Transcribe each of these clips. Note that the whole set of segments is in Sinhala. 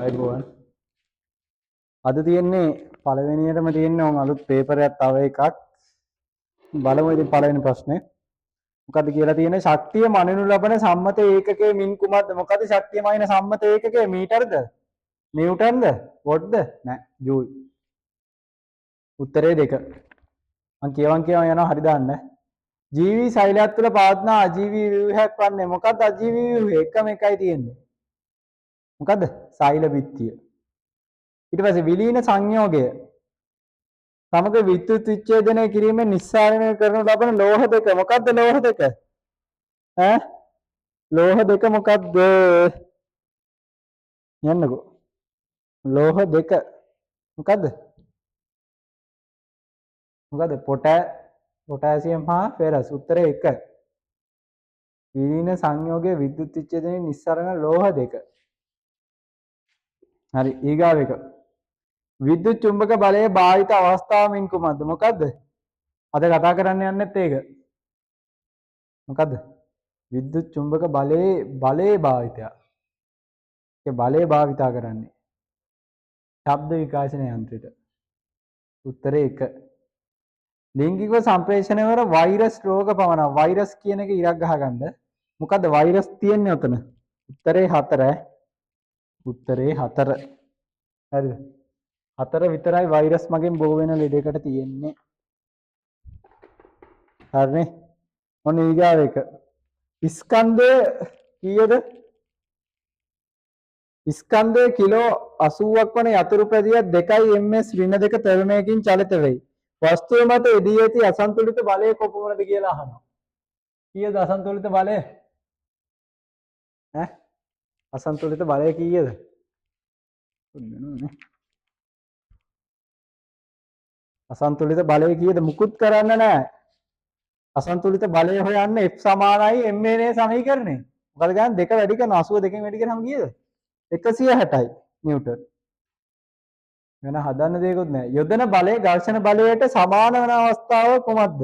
අයිබෝවන් අද තියෙන්නේ පළවෙනියටම තියෙන්නේ ඕන අලුත් පේපර් එකක් තව එකක් බලමු ඉතින් පළවෙනි ප්‍රශ්නේ මොකද්ද කියලා තියෙන්නේ ශක්තිය මනිනු ලබන සම්මත ඒකකයේ මින් කුමක්ද මොකද්ද ශක්තිය මනින සම්මත ඒකකය මීටරද නිව්ටන්ද වොට්ද නෑ ජූල් උත්තරේ 2 මං කියවන් යනවා හරි දාන්න ජීවි සෛලයක් තුළ පවත්නා අජීවී ව්‍යුහයක් වන්නේ මොකද්ද අජීවී ව්‍යුහය එකම එකයි තියෙන්නේ මොකද්ද සෛල බිත්තිය ඊට පස්සේ විලීන සංයෝගය සමග විද්‍යුත් විච්ඡේදනය කිරීමෙන් නිස්සාරණය කරනු ලබන ලෝහ දෙක මොකද්ද ලෝහ දෙක ඈ ලෝහ දෙක මොකද්ද යන්නකෝ ලෝහ දෙක මොකද්ද පොටෑසියම් හා ෆෙරස් උත්තරේ 1 විලීන සංයෝගයේ විද්‍යුත් විච්ඡේදනයේ නිස්සාරණ ලෝහ දෙක හරි ඊගාව එක විද්‍යුත් චුම්බක බලයේ භාවිත අවස්ථාව මින් කුමක්ද මොකද්ද අද කතා කරන්න යන්නෙත් ඒක මොකද්ද විද්‍යුත් චුම්බක බලයේ භාවිතය ඒ බලය භාවිතා කරන්නේ ශබ්ද විකාශන යන්ත්‍රයට උත්තරේ 1 ලිංගිකව සම්ප්‍රේෂණය වල වෛරස් රෝග පවනවා වෛරස් කියන එක ඉරක් ගහගන්න මොකද්ද වෛරස් තියෙන්නේ උතන උත්තරේ 4 උත්තරේ 4 හරිද 4 විතරයි වෛරස් මගෙන් බෝ වෙන ලෙඩකට තියෙන්නේ හරිනේ ඔන්න ඊගාව එක ස්කන්ධය කීයද ස්කන්ධය කිලෝ 80ක් වන යතුරු පැදියක් 2 ms ඍණ 2 තරණයකින් චලිත වෙයි වස්තුව මත එදී ඇති අසන්තුලිත බලය කොපමණද කියලා අහනවා කීයද අසන්තුලිත බලය ඈ අසන්තුලිත බලය කීයද අසන්තුලිත බලය කීයද මුකුත් කරන්න නැහැ අසන්තුලිත බලය හොයන්න F සමානයි ma නේ සමීකරණය මොකද ගන්න 2 වැඩි කරන 82 වැඩි කරාම කීයද 160යි නිව්ටන් වෙන හදන්න දෙයක්වත් නැහැ යොදන බලය ඝර්ෂණ බලයට සමාන වන අවස්ථාව කොහොමද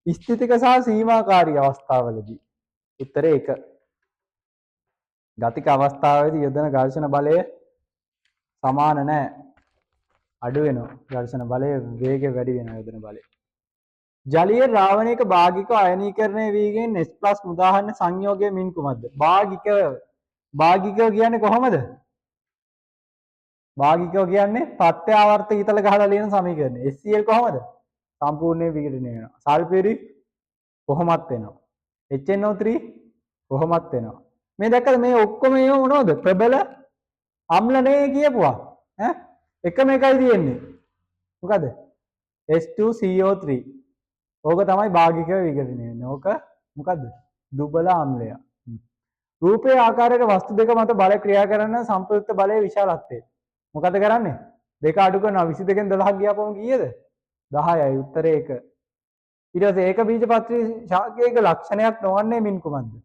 ස්ථිතික සහ සීමාකාරී අවස්ථාවලදී උත්තරේ 1 ගතික අවස්ථාවේදී යොදන ඝර්ෂණ බලය සමාන නැහැ අඩු වෙනවා ඝර්ෂණ බලය වේගය වැඩි වෙනවා යොදන බලය ජලීය ද්‍රාවණයක භාගික අයනීකරණය වීගෙන H+ උදාහරණ සංයෝගය මින් කුමක්ද භාගිකව කියන්නේ කොහොමද භාගිකව කියන්නේ ප්‍රත්‍යාවර්ත ඊතල ගහලා ලියන සමීකරණය HCl කොහොමද සම්පූර්ණයෙන් විඝටනය වෙනවා සල්ෆියුරික් කොහොමත් වෙනවා HNO3 කොහොමත් වෙනවා මේ දැක්කද මේ ඔක්කොම ඒව මොනවද ප්‍රබල අම්ල නේ කියපුවා ඈ එකම එකයි තියෙන්නේ මොකද H2CO3 ඕක තමයි භාගිකව විඝටනය වෙන්නේ ඕක මොකද්ද දුබල අම්ලය රූපයේ ආකාරයට වස්තු දෙක මත බල ක්‍රියා කරන සම්ප්‍රයුක්ත බලයේ විශාලත්වය මොකද කරන්නේ දෙක අඩු කරනවා 22න් 12ක් ගියාපම කීයද 10යි උත්තරේ 1 ඊට පස්සේ ඒක බීජපත්‍රී ශාකයක ලක්ෂණයක් නොවන්නේ මින් කුමක්ද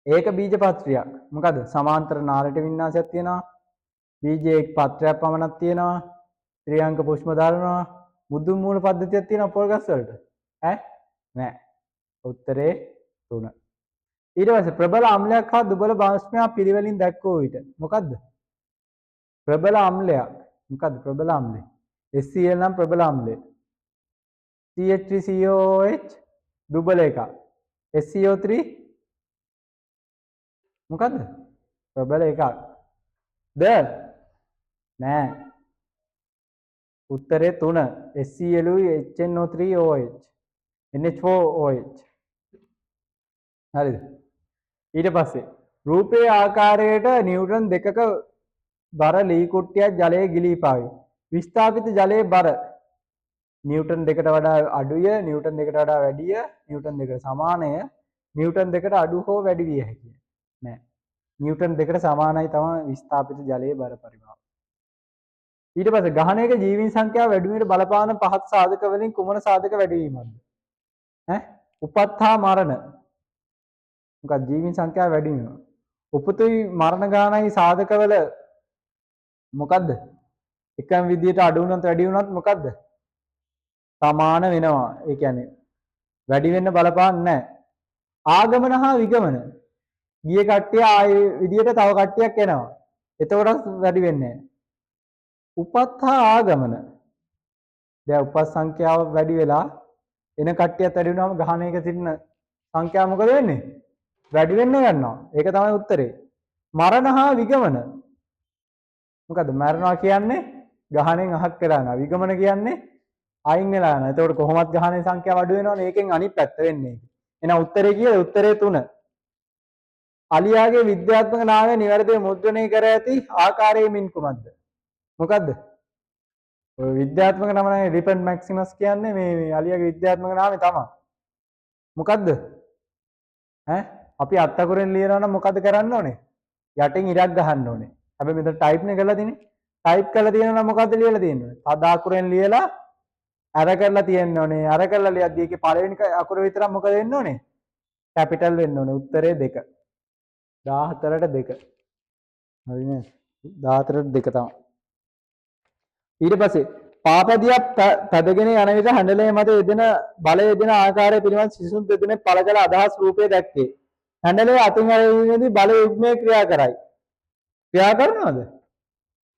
ඒක බීජපත්‍රියක් මොකද සමාන්තර නාරට වින්‍යාසයක් තියෙනවා බීජයේ එක් පත්‍රයක් පමණක් තියෙනවා ත්‍රිඅංක පුෂ්ම දරනවා මුදුන් මූල පද්ධතියක් තියෙනවා පොල් ගස් වලට ඈ නෑ උත්තරේ 3 ඊට පස්සේ ප්‍රබල අම්ලයක් හා දුබල භාෂ්මයක් පිළිවෙලින් දැක්වූ විට මොකද්ද ප්‍රබල අම්ලයක් මොකද්ද ප්‍රබල අම්ලය HCl නම් ප්‍රබල අම්ලය CH3COOH දුබල එකක් SCO3 මොකද්ද ප්‍රබල එකක් ද නෑ උත්තරේ 3 HCl HNO3OH NH4OH හරිද ඊට පස්සේ රූපයේ ආකාරයට නිව්ටන් 2ක බර ලී කුට්ටියක් ජලයේ ගිලී පාවි විස්ථාපිත ජලයේ බර නිව්ටන් 2ට වඩා අඩුය නිව්ටන් 2ට වඩා වැඩිය නිව්ටන් 2ට සමානය නිව්ටන් 2ට අඩු හෝ වැඩි විය හැකිය නෑ නිව්ටන් 2ට සමානයි තමයි විස්ථාපිත ජලයේ බර පරිමාව ඊට පස්සේ ගහනයක ජීවීන් සංඛ්‍යාව වැඩි වීමට බලපාන පහත් සාධක වලින් කුමන සාධක වැඩි වීමක්ද ඈ උපත් හා මරණ මොකක්ද ජීවීන් සංඛ්‍යාව වැඩි වීම උපතුයි මරණ ගානයි සාධකවල මොකද්ද එකම විදියට අඩු වුණත් වැඩි වුණත් මොකද්ද සමාන වෙනවා ඒ කියන්නේ වැඩි වෙන්න බලපාන්නේ නැහැ ආගමන හා විගමන ගිය කට්ටිය ආයේ විදියට තව කට්ටියක් එනවා එතකොට වැඩි වෙන්නේ නැහැ. උපත් හා ආගමන. දැන් උපත් සංඛ්‍යාව වැඩි වෙලා එන කට්ටියත් වැඩි වෙනවම ගහණයක සිටින සංඛ්‍යාව මොකද වෙන්නේ? වැඩි වෙන්න ගන්නවා. ඒක තමයි උත්තරේ. මරණ හා විගමන. මොකද්ද? මරණවා කියන්නේ ගහණයෙන් අහක් වෙලා යනවා. විගමන කියන්නේ අයින් වෙලා යනවා. එතකොට කොහොමත් ගහණේ සංඛ්‍යාව අඩු වෙනවනේ. ඒකෙන් අනිත් පැත්ත වෙන්නේ. එහෙනම් උත්තරේ කීයද? උත්තරේ 3. අලියාගේ විද්‍යාත්මක නාමය නිවැරදිව මුද්‍රණය කර ඇති ආකාරයේ මින් කුමක්ද? මොකද්ද? ඔය විද්‍යාත්මක නම නෑ රිපන් මැක්සිමස් කියන්නේ මේ අලියාගේ විද්‍යාත්මක නාමය තමයි. මොකද්ද? ඈ අපි අත්තකුරෙන් ලියනවා නම් මොකද කරන්න ඕනේ? යටින් ඉරක් ගහන්න ඕනේ. හැබැයි මෙතන ටයිප් නේ කරලා තියෙන්නේ. ටයිප් කරලා තියෙනවා නම් මොකද්ද ලියලා තියෙන්නේ? තද අකුරෙන් ලියලා අර කරලා තියෙන්න ඕනේ. අර කරලා ලියද්දී ඒකේ පළවෙනි අකුර විතරක් මොකද වෙන්න ඕනේ? කැපිටල් වෙන්න ඕනේ. උත්තරේ 2. 14ට 2. හරි නේද? 14ට 2 තමයි. ඊට පස්සේ පාපදියක් පැදගෙන යන විට හැන්ඩලේ මත යෙදෙන බලය යෙදෙන ආකාරය පිළිබඳ සිසුන් දෙදෙනෙක් පළ කළ අදහස් රූපය දැක්කේ. හැන්ඩලේ අතින් හැරීමේදී බලය යුග්මය ක්‍රියා කරයි. ක්‍රියා කරනවද?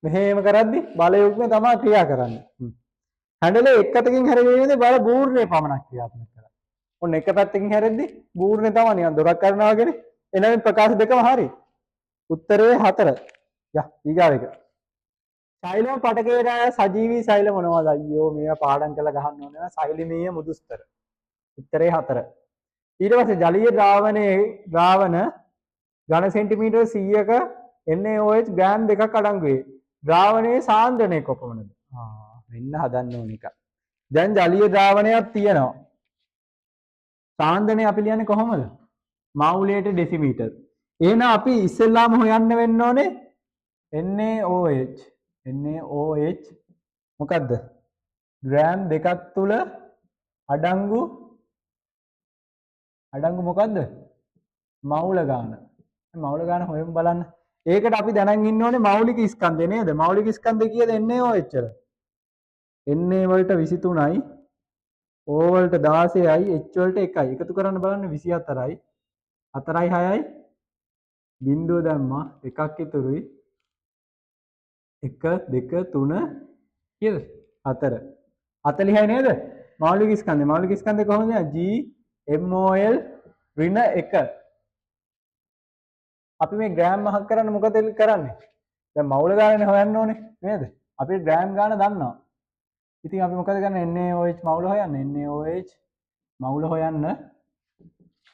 මෙහෙම කරද්දි බලය යුග්මය තමයි ක්‍රියා කරන්නේ. හැන්ඩලේ එක් අතකින් හැරීමේදී බල බූර්ණය පමණක් ක්‍රියාත්මක කරයි. ඔන්න එක පැත්තකින් හැරෙද්දි බූර්ණය තමයි නිකන් දොරක් කරනවා වගේනේ. එනමින් ප්‍රකාශ දෙකම හරි. උත්තරේ 4. යා ඊගාව එක. සෛලම පටකේට සජීවී සෛල මොනවද? අයියෝ මේවා පාඩම් කරලා ගහන්න ඕනේ නේද? සෛලමීය මුදුස්තර. උත්තරේ 4. ඊට පස්සේ ජලීය ද්‍රාවණ ඝන සෙන්ටිමීටර් 100ක NaOH ග්‍රෑම් 2ක් අඩංගු වේ. ද්‍රාවණයේ සාන්ද්‍රණය කොපමණද? වෙන්න හදන්න ඕන එක. දැන් ජලීය ද්‍රාවණයක් තියෙනවා. සාන්ද්‍රණය අපි ලියන්නේ කොහොමද? මවුලයට ඩෙසිමීටර්. එහෙනම් අපි ඉස්සෙල්ලාම හොයන්න වෙන්න ඕනේ NaOH. NaOH මොකද්ද? ග්‍රෑම් 2ක් තුල අඩංගු මොකද්ද? මවුල ගාන. මවුල ගාන හොයමු බලන්න. ඒකට අපි දැනන් ඉන්න ඕනේ මෞලික ස්කන්ධය නේද? මෞලික ස්කන්ධය කීයද NaOH වල? Na වලට 23යි, O වලට 16යි, H වලට 1යි. එකතු කරන්න බලන්න 24යි. 4යි 6යි බිංදුව දැම්මා. එකක් ඉතුරුයි. 1 2 3 කීයද? 4. 40යි නේද? මෞලික ස්කන්ධය. මෞලික ස්කන්ධය කොහොමද? GMOL ඍණ 1. අපි මේ ග්‍රෑම් මහක් කරන්න මොකද කරන්නේ? දැන් මවුල ගානනේ හොයන්න ඕනේ නේද? අපි ග්‍රෑම් ගාන දන්නවා. ඉතින් අපි මොකද කරන්නේ? NaOH මවුල හොයන්න. NaOH මවුල හොයන්න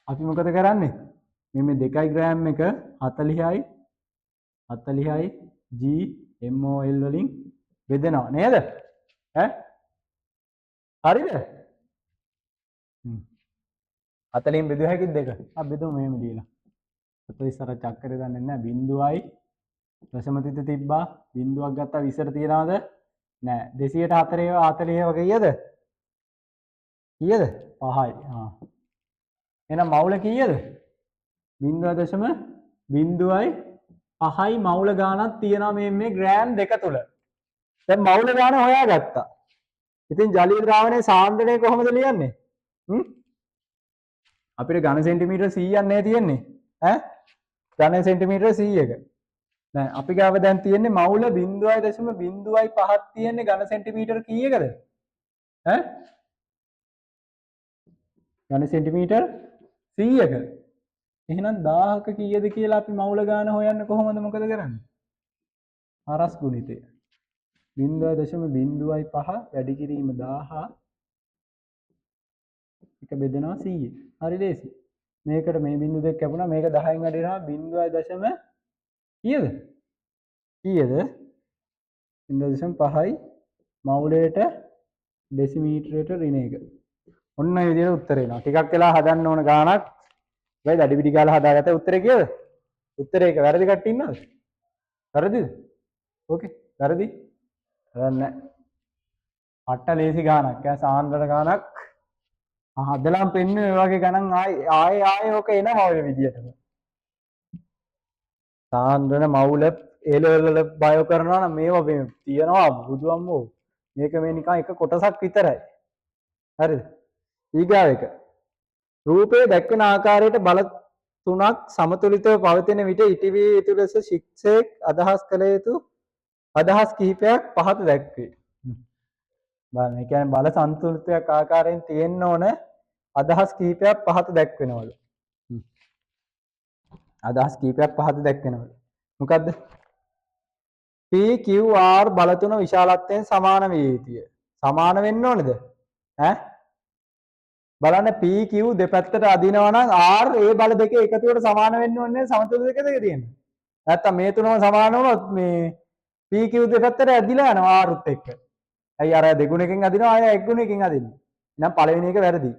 අපි මොකද කරන්නේ? මේ 2යි ග්‍රෑම් එක 40යි GMOL වලින් බෙදෙනවා නේද? ඈ හරිද? 40න් බෙදුව හැකිද දෙක? අපි බෙදුමු මෙහෙම දීලා. 44 චක්‍රය දන්නේ නැහැ. බිංදුවයි දශමතිත තිබ්බා. බිංදුවක් ගත්තා 20ට තියනවද? නැහැ. 204 40 වගේ කීයද? 5යි. එහෙනම් මවුල කීයද? 0.05යි මවුල ගානක් තියෙනවා මේ ග්‍රෑම් 2 තුල. දැන් මවුල ගාන හොයාගත්තා. ඉතින් ජලීය ද්‍රාවණයේ සාන්ද්‍රණය කොහොමද ලියන්නේ? අපිට ඝන සෙන්ටිමීටර් 100ක් නේ තියෙන්නේ. ඈ ඝන සෙන්ටිමීටර් 100ක. දැන් අපි ගාව දැන් තියෙන්නේ මවුල 0.05ක් තියෙන්නේ ඝන සෙන්ටිමීටර් කීයකද? ඈ ඝන සෙන්ටිමීටර් 100ක. එහෙනම් 1000ක කීයද කියලා අපි මවුල ගාන හොයන්න කොහොමද මොකද කරන්නේ? හරස් ගුණිතය. 0.05 වැඩි කිරීම 1000 එක බෙදෙනවා 100. හරි ලේසි. මේකට මේ බිංදු දෙක කැපුණා මේක 10න් වැඩි වෙනවා 0. කීයද? 0.5යි මවුලයට ඩෙසිමීටරයට ඍණ 1. ඔන්න ඒ විදිහට උත්තර එනවා. ටිකක් වෙලා හදන්න ඕන ගානක්. වෙයි දඩි පිටි ගාලා හදාගත්ත උත්තරේ කීයද? උත්තරේ එක වැරදි කට්ටිය ඉන්නවද? වැරදිද? ඕකේ. වැරදි? වැරද්ද නැහැ. අට ලේසි ගානක්. ඈ සාන්ද්‍ර ගානක්. හදලාම පෙන්නේ ඔය වගේ ගණන් ආයේ ඕක එනවා ඔය විදිහටම. සාන්ද්‍රන මවුල ඒ ලෙවල් වල බයෝ කරනවා නම් මේවා මේ තියනවා බුදුම්මෝ. මේක මේ නිකන් එක කොටසක් විතරයි. හරිද? ඊගාව එක. රූපයේ දැක්වෙන ආකාරයට තුනක් සමතුලිතව පවතින විට ඉටිවි යුතු ලෙස ශික්ෂයෙක් අදහස් කළ යුතු අදහස් කිහිපයක් පහත දැක්වේ. බලන්න ඒ කියන්නේ බල සන්තුලිතයක් ආකාරයෙන් තියෙන්න ඕන අදහස් කිහිපයක් පහත දැක්වෙනවලු. අදහස් කිහිපයක් පහත දැක්වෙනවලු. මොකද්ද? PQR බල තුන විශාලත්වයෙන් සමාන විය යුතුය. සමාන වෙන්න ඕනේද? ඈ බලන්න PQ දෙපැත්තට අදිනවා නම් R ඒ බල දෙක එකතුවට සමාන වෙන්න ඕනේ සමතුලිත දෙක තියෙන්නේ. නැත්තම් මේ තුනම සමාන වුණොත් මේ PQ දෙපැත්තට ඇදිලා යනවා R උත් එක්ක. ඇයි අර දෙගුණකින් අදිනවා අය එක් ගුණකින් අදින්නේ. එහෙනම් පළවෙනි එක වැරදි.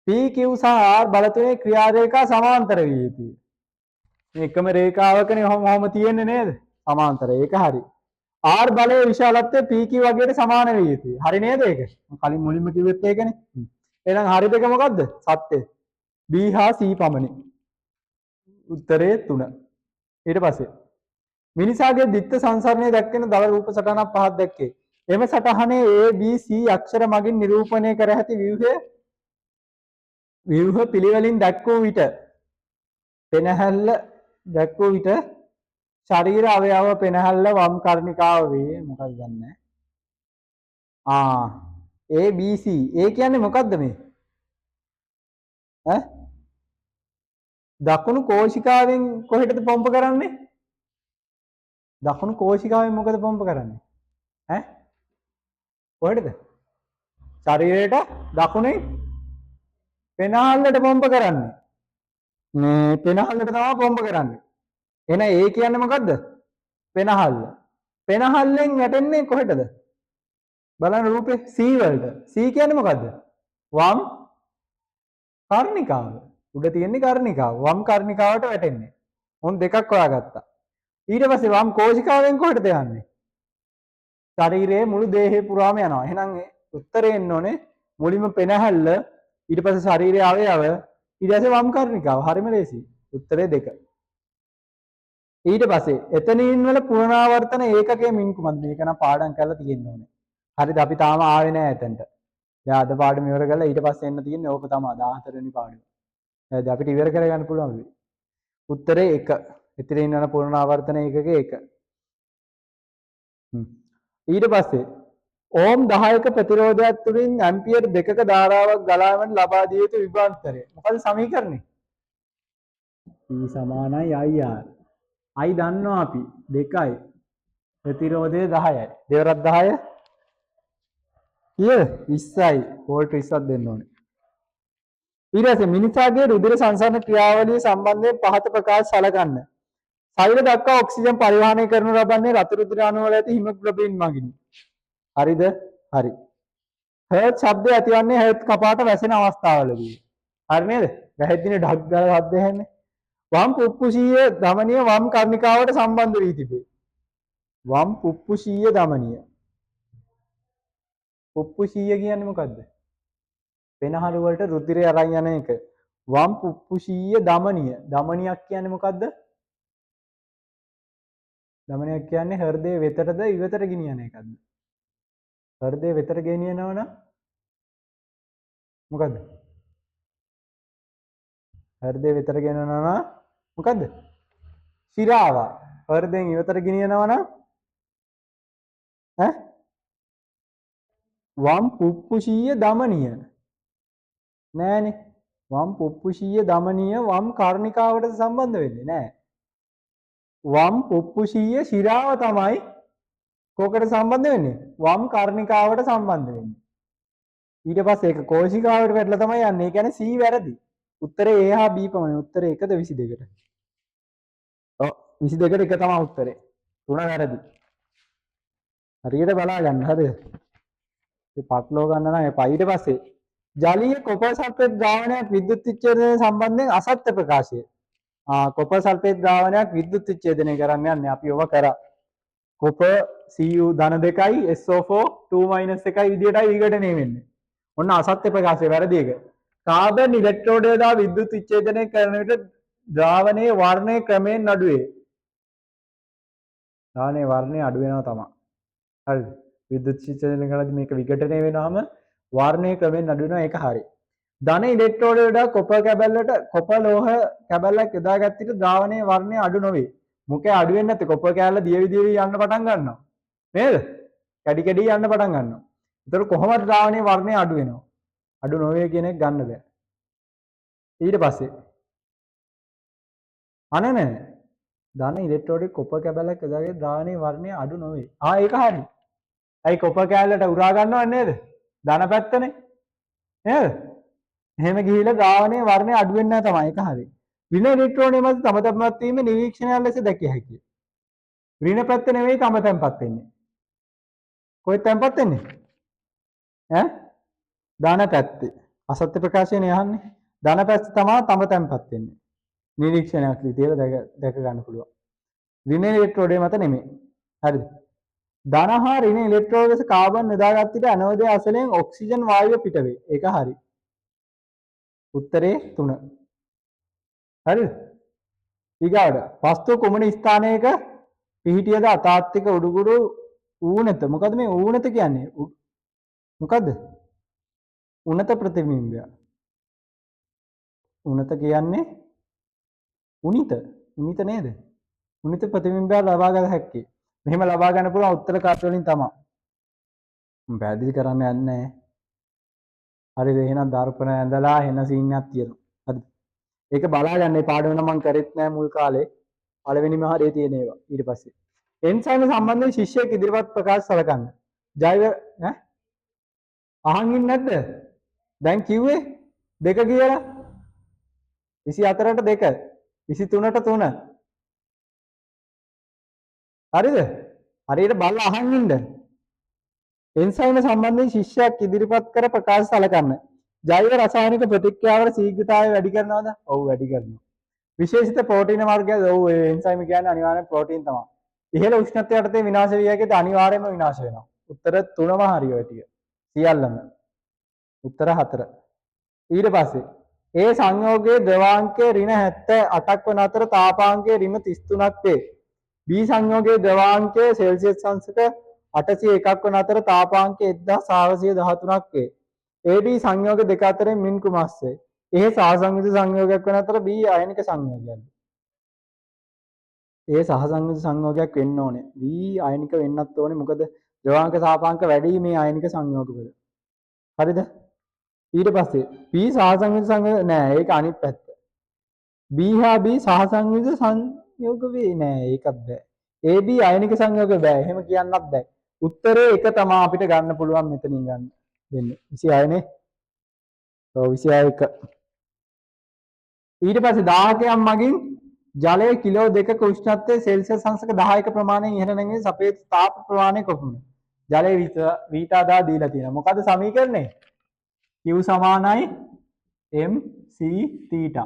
PQ සහ R බල තුනේ ක්‍රියා රේඛා සමාන්තර විය යුතුයි. මේ එකම රේඛාවකනේ ඔහොම තියෙන්නේ නේද? සමාන්තර. ඒක හරි. R බලයේ විශාලත්වය PQ වගේට සමාන විය යුතුයි. හරි නේද ඒක? කලින් මුලින්ම කිව්වෙත් ඒකනේ. එහෙනම් හරි දෙක මොකද්ද? සත්‍ය. B හා C පමණි. උත්තරේ 3. ඊට පස්සේ මිනිසාගේ දිත්ත සංසරණයේ දැක්වෙන දල රූප සටහනක් පහක් දැක්කේ. එම සටහනේ A B C අක්ෂර මගින් නිරූපණය කර ඇති ව්‍යුහ පිළිවෙලින් දැක්වූ විට පෙනහැල්ල දැක්වූ විට ශරීර අවයව පෙනහැල්ල වම් කර්ණිකාව වේ. මොකක්ද දන්නේ? A B C. ඒ කියන්නේ මොකද්ද මේ? ඈ දකුණු කෝෂිකාවෙන් කොහෙටද පොම්ප කරන්නේ? දකුණු කෝෂිකාවෙන් මොකද පොම්ප කරන්නේ? ඈ කොහෙටද? ශරීරයට දකුණේ පෙනහල්ලට පොම්ප කරන්නේ. මේ පෙනහල්ලට තමයි පොම්ප කරන්නේ. එහෙනම් ඒ කියන්නේ මොකද්ද? පෙනහල්ල. පෙනහල්ලෙන් වැටෙන්නේ කොහෙටද? බලන්න රූපේ C වලට. C කියන්නේ මොකද්ද? වම් කර්ණිකාව. උඩ තියෙන්නේ කර්ණිකාව. වම් කර්ණිකාවට වැටෙන්නේ. මොන් දෙකක් හොයාගත්තා. ඊට පස්සේ වම් කෝෂිකාවෙන් කොහෙටද යන්නේ? ශරීරයේ මුළු දේහය පුරාම යනවා. එහෙනම් උත්තරේ එන්න ඕනේ මුලින්ම පෙනහැල්ල ඊට පස්සේ ශරීරයේ අවයව ඊට පස්සේ වම් කර්ණිකාව. හරිම ලේසි. උත්තරේ 2. ඊට පස්සේ එතනින් වල පුනරාවර්තන ඒකකයේ මින් කුමක්ද? මේක නම් පාඩම් කරලා තියෙන්න ඕනේ. හරිද? අපි තාම ආවේ නැහැ එතනට. දැන් අද පාඩම ඉවර කරලා ඊට පස්සේ එන්න තියෙන්නේ ඕක තමයි 14 වෙනි පාඩම. හරිද? අපිට ඉවර කරගන්න පුළුවන් වෙයි. උත්තරේ 1. එතනින් වල පුනරාවර්තන ඒකකයේ 1. ඊට පස්සේ ඕම් 10ක ප්‍රතිරෝධයක් තුලින් ඇම්පියර් 2ක ධාරාවක් ගලාවන ලබා දිය යුතු විභවාන්තරය. මොකද සමීකරණය? E සමානයි IR. I දන්නවා අපි 2යි. ප්‍රතිරෝධය 10යි. දෙවරක් 10 කීයද? 20යි. වෝල්ට් 20ක් දෙන්න ඕනේ. ඊට පස්සේ මිනිසාගේ රුධිර සංසරණ ක්‍රියාවලිය සම්බන්ධයෙන් පහත ප්‍රකාශ සලකන්න. ශරීර දක්වා ඔක්සිජන් පරිවහනය කරනු ලබන්නේ රතු රුධිර අණු වල ඇති හිමොග්ලොබින් මගිනි. හරිද? හරි. හර්ට් ශබ්දය ඇතිවන්නේ හර්ට් කපාට වැසෙන අවස්ථාවලදී. හරි නේද? වැහෙද්දිනේ ඩග් ගාලා ශබ්ද ඇහෙන්නේ. වම් පුප්පුෂීය ධමනිය වම් කර්ණිකාවට සම්බන්ධ වී තිබේ. වම් පුප්පුෂීය ධමනිය. පුප්පුෂීය කියන්නේ මොකද්ද? පෙනහළු වලට රුධිරය අරන් යන එක. වම් පුප්පුෂීය ධමනිය. ධමනියක් කියන්නේ මොකද්ද? ධමනියක් කියන්නේ හෘදයේ වෙතටද ඉවතට ගෙනියන එකක්ද? හෘදයේ වෙතට ගෙනියනවා නම් මොකද්ද? හෘදයේ වෙතට ගෙනියනවා නම් මොකද්ද? ශිරාව. හෘදයෙන් ඉවතට ගෙනියනවා නම් ඈ වම් පුප්පුෂීය ධමනිය. නෑනේ. වම් පුප්පුෂීය ධමනිය වම් කර්ණිකාවට සම්බන්ධ වෙන්නේ නෑ. වම් පුප්පුෂීය ශිරාව තමයි කොකට සම්බන්ධ වෙන්නේ? වම් කර්ණිකාවට සම්බන්ධ වෙන්නේ. ඊට පස්සේ ඒක කෝෂිකාවට වැටලා තමයි යන්නේ. ඒ කියන්නේ C වැරදි. උත්තරේ A හා B පමණයි. උත්තරේ 1ද 22ට. ඔව් 22ට එක තමයි උත්තරේ. 3 වැරදි. හරියට බලා ගන්න. හරිද? මේ පටලව ගන්න නම් එපා. ඊට පස්සේ ජලීය කොපර් සල්ෆේට් ද්‍රාවණයක් විද්‍යුත් විච්ඡේදනය සම්බන්ධයෙන් අසත්‍ය ප්‍රකාශය. කොපර් සල්ෆේට් ද්‍රාවණයක් විද්‍යුත් විච්ඡේදනය කරන්න යන්නේ. අපි ඔව කරා. කොපර් Cu ධන 2යි SO4 2 1යි විදියටයි විඝටනය වෙන්නේ. ඔන්න අසත්‍ය ප්‍රකාශය වැරදි එක. කාබන් ඉලෙක්ට්‍රෝඩය දා විද්‍යුත් විච්ඡේදනය කරන විට ද්‍රාවණයේ වර්ණය ක්‍රමයෙන් අඩු වේ. ද්‍රාවණයේ වර්ණය අඩු වෙනවා තමයි. හරිද? විද්‍යුත් විච්ඡේදනය කරද්දී මේක විඝටනය වෙනවාම වර්ණයේ ක්‍රමයෙන් අඩු වෙනවා ඒක හරි. ධන ඉලෙක්ට්‍රෝඩ වඩා කොපර් කැබැල්ලට කොපර් ලෝහ කැබැල්ලක් යොදාගත් විට ද්‍රාවණයේ වර්ණය අඩු නොවේ. මොකද අඩු වෙන්නේ නැත්තේ කොපර් කැබැල්ල දියවි දියවි යන්න පටන් ගන්නවා. නේද? කැඩි කැඩි යන්න පටන් ගන්නවා. ඒතර කොහොමද ද්‍රාවණයේ වර්ණය අඩු වෙනවා? අඩු නොවේ කියන එක ගන්න බෑ. ඊට පස්සේ අනේ ධන ඉලෙක්ට්‍රෝඩික කොපර් කැබැල්ලක් යොදාගෙන ද්‍රාවණයේ වර්ණය අඩු නොවේ. ඒක හරි. ඇයි කොපර් කැබැල්ලට උරා ගන්නව නේද? ධන පැත්තනේ. නේද? එහෙම ගිහිලා ද්‍රාවණයේ වර්ණය අඩු වෙන්නේ නැහැ තමයි. ඒක හරි. ඍණ ඉලෙක්ට්‍රෝනය මත තම තැන්පත් වීම නිරීක්ෂණයක් ලෙස දැකිය හැකියි. ඍණ පැත්ත නෙවෙයි තම තැන්පත් වෙන්නේ. කොහෙද තැන්පත් වෙන්නේ? ඈ? ධන පැත්තේ. අසත්‍ය ප්‍රකාශයනේ අහන්නේ. ධන පැත්ත තමයි තම තැන්පත් වෙන්නේ. නිරීක්ෂණයක් විදියට දැක ගන්න පුළුවන්. ඍණ ඉලෙක්ට්‍රෝඩය මත නෙමෙයි. හරිද? ධන හා ඍණ ඉලෙක්ට්‍රෝඩ ලෙස කාබන් යොදාගත් විට ඇනෝඩය අසලෙන් ඔක්සිජන් වායුව පිට වේ. ඒක හරි. උත්තරේ 3. හරිද? ඊගාට වස්තු කුමන ස්ථානයක පිහිටියද අතාත්වික උඩුකුරු ඌනත. මොකද මේ ඌනත කියන්නේ? මොකද්ද? උනත ප්‍රතිබිම්බය. උනත කියන්නේ උනිත. උනිත නේද? උනිත ප්‍රතිබිම්බය ලබා ගන්න හැක්කේ. මෙහෙම ලබා ගන්න පුළුවන් උත්තර කාර්ය වලින් තමයි. මම පැහැදිලි කරන්න යන්නේ නැහැ. හරිද? එහෙනම් දර්පණ ඇඳලා එන සීන් එකක් තියෙනවා. හරිද? ඒක බලා ගන්න. මේ පාඩම නම් මම කරෙත් නැහැ මුල් කාලේ. පළවෙනිම හරිය තියෙන ඒවා. ඊට පස්සේ එන්සයිම සම්බන්ධයෙන් ශිෂ්‍යයෙක් ඉදිරිපත් ප්‍රකාශ සලකන්න. ජෛව අහන් ඉන්නේ නැද්ද? දැන් කිව්වේ 2 කියලා. 24ට 2. 23ට 3. හරිද? හරියට බලලා අහන් ඉන්න. එන්සයිම සම්බන්ධයෙන් ශිෂ්‍යයෙක් ඉදිරිපත් කර ප්‍රකාශ සලකන්න. ජෛව රසායනික ප්‍රතික්‍රියාවල ශීඝ්‍රතාවය වැඩි කරනවද? ඔව් වැඩි කරනවා. විශේෂිත ප්‍රෝටීන වර්ගයද? ඔව් ඒ එන්සයිම කියන්නේ අනිවාර්යෙන් ප්‍රෝටීන් තමයි. ඉහළ උෂ්ණත්වයට යටතේ විනාශ විය හැකිද? අනිවාර්යයෙන්ම විනාශ වෙනවා. උත්තර 3ම හරි ඔය ටික. සියල්ලම. උත්තර 4. ඊට පස්සේ ඒ සංයෝගයේ ද්‍රවාංකයේ ඍණ 78ක් වන අතර තාපාංකයේ ඍණ 33ක් වේ. B සංයෝගයේ ද්‍රවාංකයේ සෙල්සියස් අංශක 801ක් වන අතර තාපාංකය 1613ක් වේ. AB සංයෝග දෙක අතරින් මින් කුමක්සේ? ඒ සහසංයුත සංයෝගයක් වන අතර B අයනික සංයෝගයක්ද? ඒ සහසංයුත සංයෝගයක් වෙන්න ඕනේ. B අයනික වෙන්නත් ඕනේ. මොකද ද්‍රවාංක සාපාංක වැඩි මේ අයනික සංයෝගවල. හරිද? ඊට පස්සේ B සහසංයුත සංයෝග නෑ. ඒක අනිත් පැත්ත. B හා B සහසංයුත සංයෝග වේ නෑ. ඒකත් බෑ. AB අයනික සංයෝග බෑ. එහෙම කියන්නත් බෑ. උත්තරේ එක තමයි අපිට ගන්න පුළුවන් මෙතනින් ගන්න වෙන්නේ 26 නේ. ඔව් 21. ඊට පස්සේ දාහකයන් මගින් ජලයේ කිලෝ 2ක උෂ්ණත්වයේ සෙල්සියස් අංශක 10ක ප්‍රමාණයෙන් ඉහළ නැගෙන සපේත තාප ප්‍රමාණය කොපමණද? ජලයේ වීතාදා දීලා තියෙනවා. මොකද්ද සමීකරණය? Q සමානයි mc θ.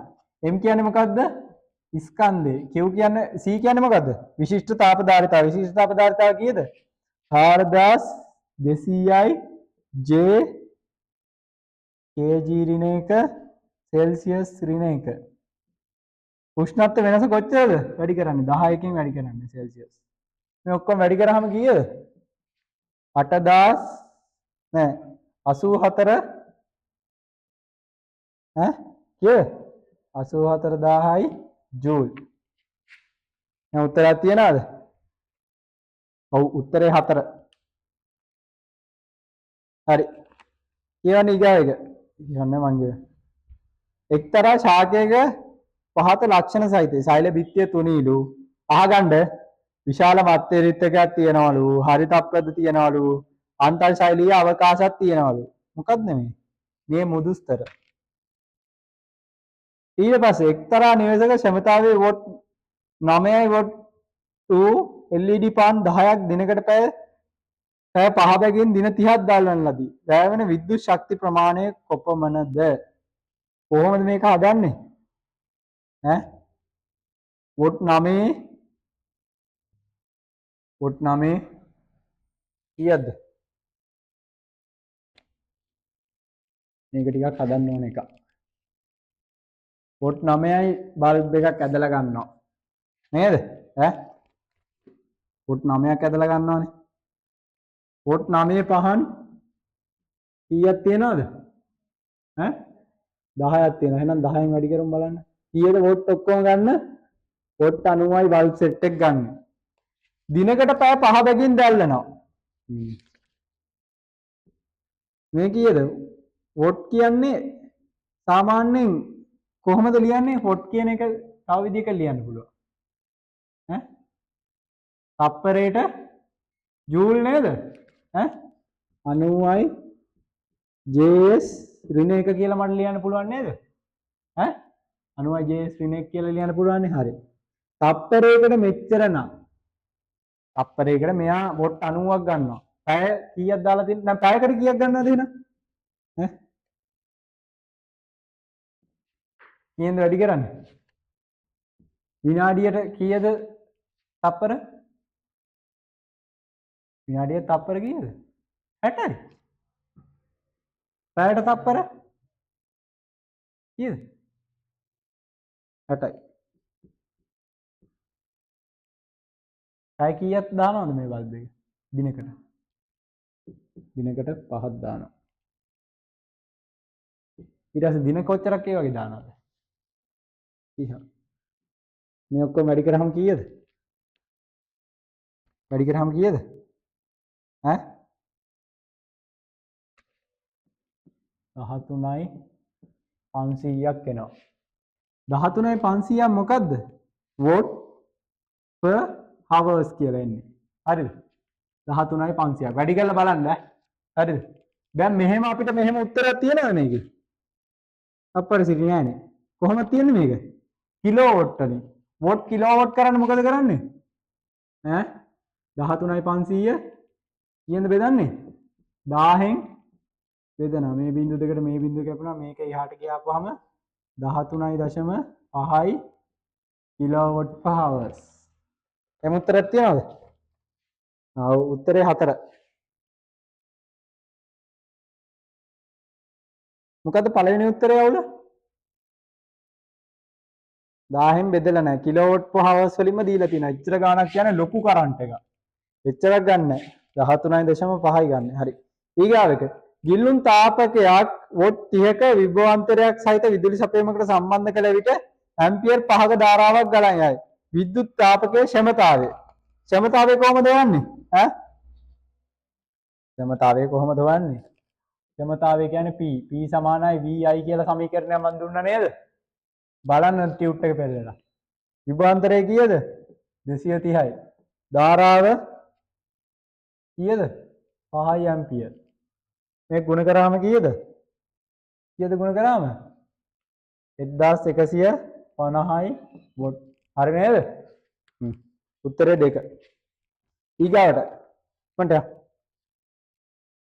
m කියන්නේ මොකද්ද? ස්කන්ධය. Q කියන්නේ C කියන්නේ මොකද්ද? විශිෂ්ට තාප ධාරිතාව. විශිෂ්ට තාප ධාරිතාව කීයද? 4200යි J kg ඍණ 1 සෙල්සියස් ඍණ 1. උෂ්ණත්ව වෙනස කොච්චරද? වැඩි කරන්නේ 10කින් වැඩි කරන්නේ සෙල්සියස්. මේ ඔක්කොම වැඩි කරාම කීයද? 8000 නෑ 84 කීයද? 84000යි ජූල්. දැන් උත්තරයක් තියනවද? ඔව් උත්තරේ 4. හරි. කියවන්නේ ඊගාව එක. කියවන්නේ මං කියව. එක්තරා ශාකයක පහත ලක්ෂණ සහිතයි. සෛල බිත්තිය තුනීලු. අහගන්න විශාල මත්ත්‍ය රිත්තකයක් තියනවලු. හරිතප්‍රද තියනවලු. අන්තර් ශෛලීය අවකාශයක් තියනවලු. මොකක්ද මේ? මේ මුදුස්තර. ඊට පස්සේ එක්තරා නිවසක ක්ෂමතාවයේ වොට් 9යි වොට් 2 LED පාන් 10ක් දිනකට පැය 5 බැගින් දින 30ක් දාල්වන ලදී. වැය වෙන විද්‍යුත් ශක්ති ප්‍රමාණය කොපමණද? කොහොමද මේක හදන්නේ? වොට් 9 කීයද? මේක ටිකක් හදන්න ඕන එක. වොට් 9යි බල්බ් එකක් ඇදලා ගන්නවා. නේද? වොට් 9ක් ඇදලා ගන්නවානේ. වොට් 9 පහන් කීයක් තියනවද? 10ක් තියෙනවා. එහෙනම් 10න් වැඩි කරමු බලන්න. කීයද වෝට් ඔක්කොම ගන්න? වෝට් 90යි බල්බ් සෙට් එක ගන්න. දිනකට පැය 5 බැගින් දැල්ලනවා. මේ කීයද? වෝට් කියන්නේ සාමාන්‍යයෙන් කොහොමද ලියන්නේ? වෝට් කියන එක තව විදිහකට ලියන්න පුළුවන්. ඈ? තප්පරයට ජූල් නේද? ඈ? 90යි JS ඍණ 1 කියලා මට ලියන්න පුළුවන් නේද? ඈ? 90යි JS ඍණ 1 කියලා ලියන්න පුළුවන් නේ. හරි. තප්පරයකට මෙච්චර නම් තප්පරයකට මෙයා වොට් 90ක් ගන්නවා. පැය කීයක් දාලා තියෙනවද? දැන් පැයකට කීයක් ගන්නවද එහෙනම්? ඈ? කීයෙන්ද වැඩි කරන්නේ? විනාඩියට කීයද තප්පර? විනාඩියට තප්පර කීයද? 60යි. පැයට තප්පර කීයද? 60යි. පැය කීයක් දානවද මේ බල්බ් එක? දිනකට. දිනකට 5ක් දානවා. ඊට පස්සේ දින කොච්චරක් ඒ වගේ දානවද? 30ක්. මේ ඔක්කොම වැඩි කරාම කීයද? වැඩි කරාම කීයද? ඈ? 13යි 500ක් එනවා. 13යි 500ක් මොකද්ද? වෝට් per hours කියලා එන්නේ. හරිද? 13යි 500ක්. වැඩි කරලා බලන්න ඈ. හරිද? දැන් මෙහෙම අපිට මෙහෙම උත්තරයක් තියෙනවද මේකේ? අප්පර සිරි නෑනේ. කොහොමද තියෙන්නේ මේක? කිලෝවොට් වලින්. වෝට් කිලෝවොට් කරන්න මොකද කරන්නේ? ඈ 13යි 500 කීයෙන්ද බෙදන්නේ? 1000න් බෙදනවා. මේ බිංදු දෙකට මේ බිංදුව කැපුණා. මේක එහාට ගියාපුවාම 13.5යි කිලෝවොට් per hours. එම උත්තරයක් තියනවද? ආ උත්තරේ 4. මොකද්ද පළවෙනි උත්තරේ අවුල? 1000න් බෙදලා නැහැ. කිලෝවොට් per hours වලින්ම දීලා තියෙනවා. ඉච්චර ගාණක් කියන්නේ ලොකු කරන්ට් එකක්. එච්චරක් ගන්න නැහැ. 13.5යි ගන්න. හරි. ඊගාවට ගිල්ලුම් තාපකයක් වොට් 30ක විභවාන්තරයක් සහිත විදුලි සපයීමකට සම්බන්ධ කළ විට ඇම්පියර් 5ක ධාරාවක් ගලන් යයි. විද්‍යුත් තාපකයේ ක්ෂමතාවය. ක්ෂමතාවය කොහොමද හොයන්නේ? ඈ? ක්ෂමතාවය කොහොමද හොයන්නේ? ක්ෂමතාවය කියන්නේ P. P සමානයි VI කියලා සමීකරණයක් මම දුන්නා නේද? බලන්න ටියුට් එක පෙරලලා. විභවාන්තරය කීයද? 230යි. ධාරාව කීයද? 5 ඇම්පියර්. මේ ගුණ කරාම කීයද? කීයද ගුණ කරාම? 1150යි වොට්. හරි නේද? උත්තරේ 2. ඊගාවට මන්ට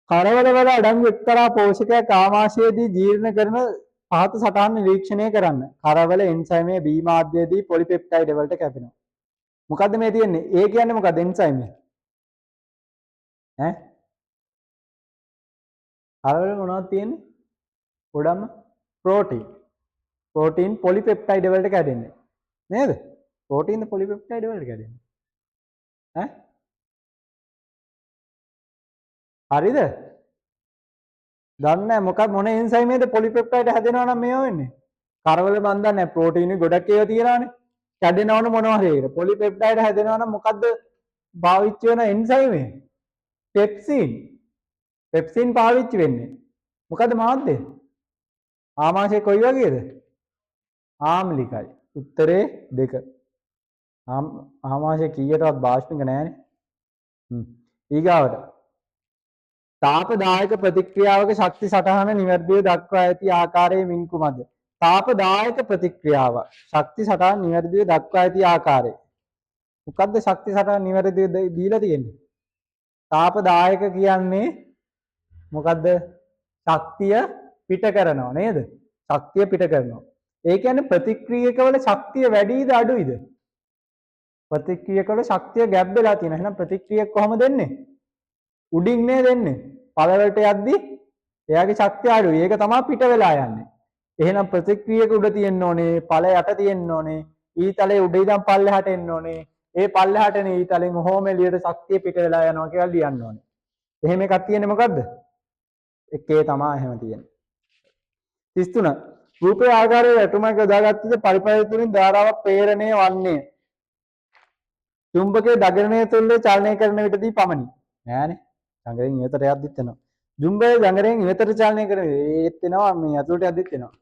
කරවල වල අඩංගු එක්තරා පෝෂකයක් ආමාශයේදී ජීර්ණ කරන පහත සටහන් නිරීක්ෂණය කරන්න. කරවල එන්සයිමයේ B මාධ්‍යයේදී පොලිපෙප්ටයිඩ් වලට කැපෙනවා. මොකද්ද මේ තියෙන්නේ? A කියන්නේ මොකද්ද එන්සයිමය? ඈ? කරවල මොනවද තියෙන්නේ? ගොඩක්ම ප්‍රෝටීන්. ප්‍රෝටීන් පොලිපෙප්ටයිඩ් වලට කැඩෙන්නේ. නේද? ප්‍රෝටීන් ද පොලිපෙප්ටයිඩ් වලට කැඩෙන්නේ. ඈ? හරිද? දන්නේ නැහැ මොකක් මොන එන්සයිමේද පොලිපෙප්ටයිඩ් හැදෙනවා නම් මේව වෙන්නේ. කරවල මන් දන්නේ නැහැ ප්‍රෝටීන් ගොඩක් ඒවා තියෙනවානේ. කැඩෙනවනේ මොනවා හරි ඒකට. පොලිපෙප්ටයිඩ් හැදෙනවා නම් මොකද්ද පාවිච්චි වෙන එන්සයිමේ? පෙප්සින්. පෙප්සින් පාවිච්චි වෙන්නේ. මොකද්ද මාධ්‍යය? ආමාශය කොයි වගේද? ආම්ලිකයි. උත්තරේ 2. ආමාශය කීයටවත් භාෂ්මික නැහැනේ. ඊගාවට තාපදායක ප්‍රතික්‍රියාවක ශක්ති සටහන නිවැරදිව දක්වා ඇති ආකාරයේ මින් කුමක්ද? තාපදායක ප්‍රතික්‍රියාව ශක්ති සටහන නිවැරදිව දක්වා ඇති ආකාරය. මොකද්ද ශක්ති සටහන නිවැරදිව දීලා තියෙන්නේ? තාපදායක කියන්නේ මොකද්ද? ශක්තිය පිට කරනවා නේද? ශක්තිය පිට කරනවා. ඒ කියන්නේ ප්‍රතික්‍රියකවල ශක්තිය වැඩිද අඩුයිද? ප්‍රතික්‍රියකවල ශක්තිය ගැබ් වෙලා තියෙනවා. එහෙනම් ප්‍රතික්‍රියක කොහොමද එන්නේ? උඩින් නේද එන්නේ. පළවලට යද්දී එයාගේ ශක්තිය අඩුයි. ඒක තමයි පිට වෙලා යන්නේ. එහෙනම් ප්‍රතික්‍රියක උඩ තියෙන්න ඕනේ, පළ යට තියෙන්න ඕනේ, ඊතලයේ උඩ ඉඳන් පල්ලෙහාට එන්න ඕනේ. ඒ පල්ලෙහාට එන ඊතලෙන් ඔහොම එළියට ශක්තිය පිට වෙලා යනවා කියලා ලියන්න ඕනේ. එහෙම එකක් තියෙන්නේ මොකද්ද? එකේ තමයි එහෙම තියෙන්නේ. 33 රූපේ ආකාරයේ වැටුමක් යොදාගත්තද පරිපථය තුලින් ධාරාවක් ප්‍රේරණය වන්නේ චුම්බකයේ දගරණය තුළ චලනය කරන විටදී පමණි. නෑනේ. දඟලෙන් ඉවතට යද්දිත් වෙනවා. චුම්බකයේ දඟලෙන් ඉවතට චලනය කරන ඒත් වෙනවා මේ අතුලට යද්දිත් වෙනවා.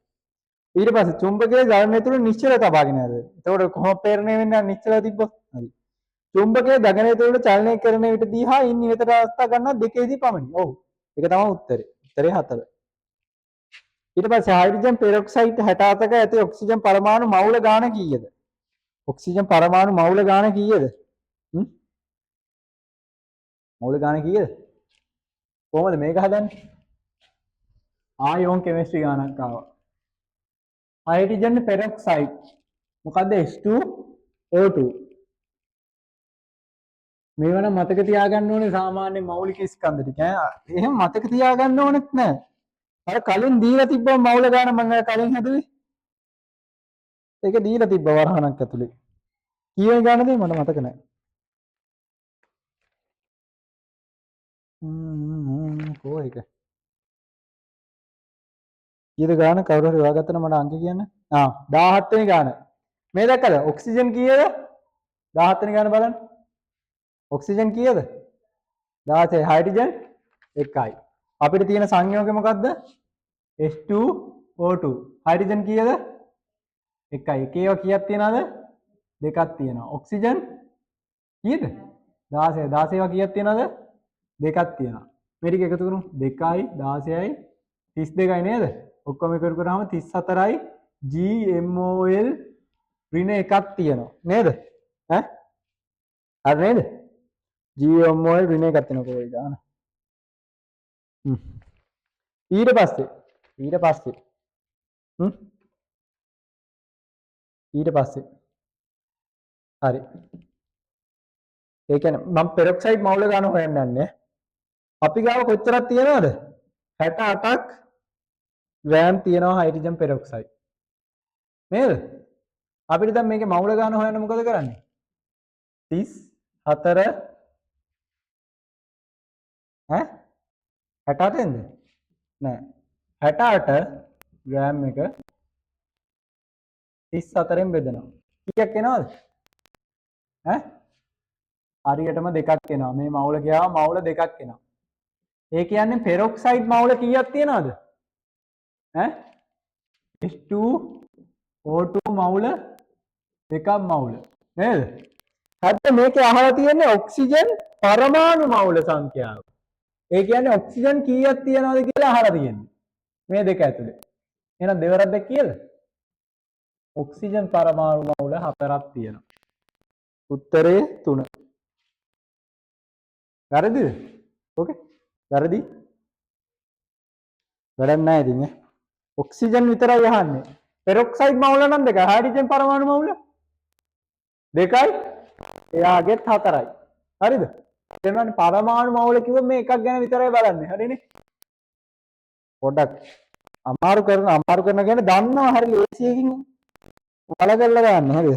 ඊට පස්සේ චුම්බකයේ ධර්මයේ තුල නිශ්චල තබාගෙන යද. එතකොට කොහොම ප්‍රේරණය වෙන්නේ නිශ්චල තිබ්බොත්? හරි. චුම්බකයේ දගරණය තුල චලනය කරන විටදී හා ඉන් ඉවතට අවස්ථා ගන්නා දෙකේදී පමණි. ඔව්. ඒක තමයි උත්තරේ. උත්තරේ 4. ඊට පස්සේ හයිඩ්‍රජන් පෙරොක්සයිඩ් 67ක ඇති ඔක්සිජන් පරමාණු මවුල ගාන කීයද? ඔක්සිජන් පරමාණු මවුල ගාන කීයද? මවුල ගාන කීයද? කොහොමද මේක හදන්නේ? ආයෝන් කෙමිස්ට්‍රි ගානක් ආවා. හයිඩ්‍රජන් පෙරොක්සයිඩ් මොකද්ද? H2O2. මේව නම් මතක තියාගන්න ඕනේ සාමාන්‍ය මෞලික ස්කන්ධ ටික. එහෙම මතක තියාගන්න ඕනෙත් නෑ. අර කලින් දීලා තිබ්බ මවුල ගාන මම කලින් හදුවේ. ඒක දීලා තිබ්බ වරහණක් ඇතුලේ. කීයෙන් ගානද මට මතක නෑ. කොහොම එක. කීයද ගාන කවුරු හරි හොයාගත්තම මට අංක කියන්න. 17 වෙනි ගාන. මේ දැක්කද? ඔක්සිජන් කීයද? 17 වෙනි ගාන බලන්න. ඔක්සිජන් කීයද? 16. හයිඩ්‍රජන් 1යි. අපිට තියෙන සංයෝගය මොකද්ද? H2O2. හයිඩ්‍රජන් කීයද? 1යි. එකේව කීයක් තියනවද? 2ක් තියෙනවා. ඔක්සිජන් කීයද? 16. 16ව කීයක් තියනවද? 2ක් තියෙනවා. මේ ටික එකතු කරමු. 2යි 16යි 32යි නේද? ඔක්කොම එකතු කරාම 34යි GMOL ඍණ එකක් තියෙනවා. නේද? ඈ? හරි නේද? GMOL ඍණ එකක් තියෙනවා කොයි ගාන. ඊට පස්සේ ඊට පස්සේ හරි. ඒ කියන්නේ මම පෙරොක්සයිඩ් මවුල ගන්න හොයන්න යන්නේ. අපි ගාව කොච්චරක් තියෙනවද? 68ක් ග්‍රෑම් තියෙනවා හයිඩ්‍රජන් පෙරොක්සයිඩ්. නේද? අපිට දැන් මේකේ මවුල ගන්න හොයන්න මොකද කරන්නේ? 34 68ෙන්ද? නෑ. 68 ග්‍රෑම් එක 34ෙන් බෙදනවා. කීයක් එනවද? හරියටම දෙකක් එනවා. මේ මවුල ගියාම මවුල දෙකක් එනවා. ඒ කියන්නේ පෙරොක්සයිඩ් මවුල කීයක් තියනවද? H2O2 මවුල දෙකක් මවුල. නේද? හරිද? මේකේ අහලා තියෙන්නේ ඔක්සිජන් පරමාණු මවුල සංඛ්‍යාව. ඒ කියන්නේ ඔක්සිජන් කීයක් තියනවද කියලා අහලා තියෙන්නේ. මේ දෙක ඇතුලේ. එහෙනම් දෙවරක් දෙක කීයද? ඔක්සිජන් පරමාණු මවුල 4ක් තියෙනවා. උත්තරේ 3. වැරදිද? ඕකේ. වැරදි. වැඩක් නැහැ ඉතින් ඈ. ඔක්සිජන් විතරයි අහන්නේ. පෙරොක්සයිඩ් මවුල නම් දෙකයි. හයිඩ්‍රජන් පරමාණු මවුල දෙකයි. එයාගෙත් 4යි. හරිද? එතනනේ පරමාණු මවුල කිව්ව මේ එකක් ගැන විතරයි බලන්නේ. හරිනේ? පොඩ්ඩක් අමාරු කරන කියන්නේ දන්නවා හරි ලේසියකින් වල කරලා ගන්න. හරිද?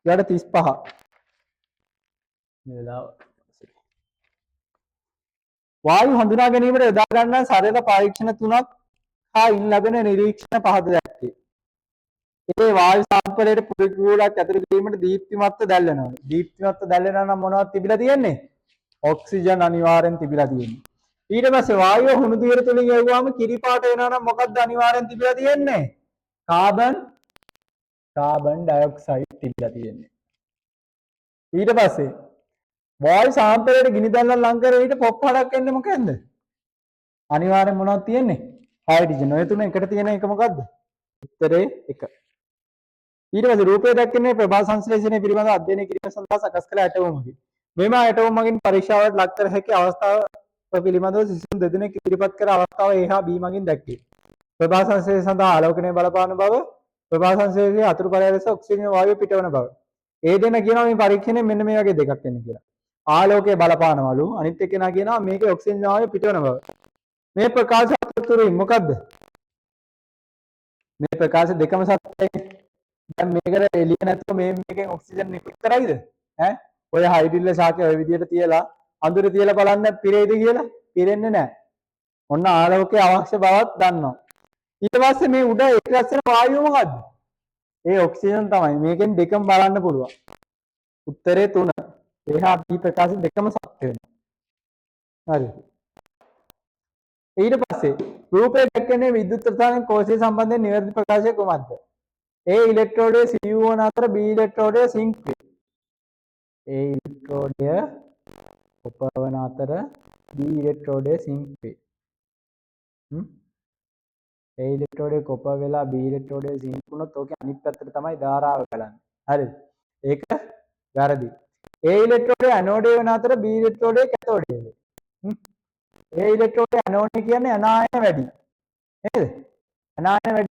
ඊට 35. මේ වෙලාව වායු හඳුනා ගැනීමට යොදා ගන්නා සරල පරීක්ෂණ 3ක් හා ඉන් ලැබෙන නිරීක්ෂණ පහද දැක්කේ. ඒ වායු සාම්පලයට පුරුකුලක් ඇතුළු කිරීමට දීප්තිමත්ව දැල්වෙනවා. දීප්තිමත්ව දැල්වෙනවා නම් මොනවද තිබිලා තියෙන්නේ? ඔක්සිජන් අනිවාර්යෙන් තිබිලා තියෙන්නේ. ඊට පස්සේ වායුව හුණු දියර තුලින් යවුවාම කිරි පාට වෙනවා නම් මොකක්ද අනිවාර්යෙන් තිබිලා තියෙන්නේ? කාබන් ඩයොක්සයිඩ් තිබිලා තියෙන්නේ. ඊට පස්සේ වායු සාම්පලයට ගිනි දැල්වලා ලං කරේ ඊට පොප් හඩක් එන්නේ මොකෙන්ද? අනිවාර්යෙන් මොනවද තියෙන්නේ? හයිඩ්‍රජන්. ඔය තුන එකට තියෙන එක මොකද්ද? උත්තරේ 1. ඊට පස්සේ රූපය දැක්කේ ප්‍රභා සංශ්ලේෂණය පිළිබඳ අධ්‍යයනය කිරීම සඳහා සකස් කළ ඇටෝමකි. මෙම ඇටෝම මගින් පරීක්ෂාවට ලක් කර හැකි අවස්ථාව පිළිබඳව සිසුන් දෙදෙනෙක් ඉදිරිපත් කර අවස්ථාව A හා B මගින් දැක්කේ. ප්‍රභා සංශ්ලේෂණය සඳහා ආලෝකනය බලපාන බව, ප්‍රභා සංශ්ලේෂණයේ අතුරුඵලය ලෙස ඔක්සිජන් වායුව පිටවන බව. ඒ දෙන කියනවා මේ පරීක්ෂණය මෙන්න මේ වගේ දෙකක් වෙන්න කියලා. ආලෝකය බලපානවලු අනිත් එක්කෙනා කියනවා මේකේ ඔක්සිජන් වායුව පිටවන බව. මේ ප්‍රකාශ අතුරුයි මොකද්ද? මේ ප්‍රකාශ දෙකම සත්‍යයි. දැන් මේකට එළිය නැතුව මේකෙන් ඔක්සිජන් නිකුත් කරයිද? ඔය හයිඩ්‍රජන් ශාකය ඔය විදිහට තියලා අඳුරේ තියලා බලන්න පිරෙයිද කියලා? පිරෙන්නේ නැහැ. ඔන්න ආලෝකයේ අවශ්‍ය බවක් දන්නවා. ඊට පස්සේ මේ උඩ එක රැස් වෙන වායුව මොකද්ද? ඒ ඔක්සිජන් තමයි. මේකෙන් දෙකම බලන්න පුළුවන්. උත්තරේ 3. එහා B ප්‍රකාශ දෙකම සත්‍ය වෙනවා. හරි. ඊට පස්සේ රූපය දැක්කනේ විද්‍යුත් ප්‍රසාරණ කෝෂය සම්බන්ධයෙන් නිවැරදි ප්‍රකාශය කොහොමද? A ඉලෙක්ට්‍රෝඩය CU වන අතර B ඉලෙක්ට්‍රෝඩය සිංක් වේ. A ඉලෙක්ට්‍රෝඩය උපවන අතර B ඉලෙක්ට්‍රෝඩය සිංක් වේ. A ඉලෙක්ට්‍රෝඩය කොප වෙලා B ඉලෙක්ට්‍රෝඩය සිංක් වුණොත් ඕකේ අනිත් පැත්තට තමයි ධාරාව ගලන්නේ. හරිද? ඒක වැරදි. A ඉලෙක්ට්‍රෝඩය ඇනෝඩය වෙන අතර B ඉලෙක්ට්‍රෝඩය කැතෝඩය වේ. A ඉලෙක්ට්‍රෝඩය ඇනෝඩය කියන්නේ අනායන වැඩි. නේද? අනායන වැඩි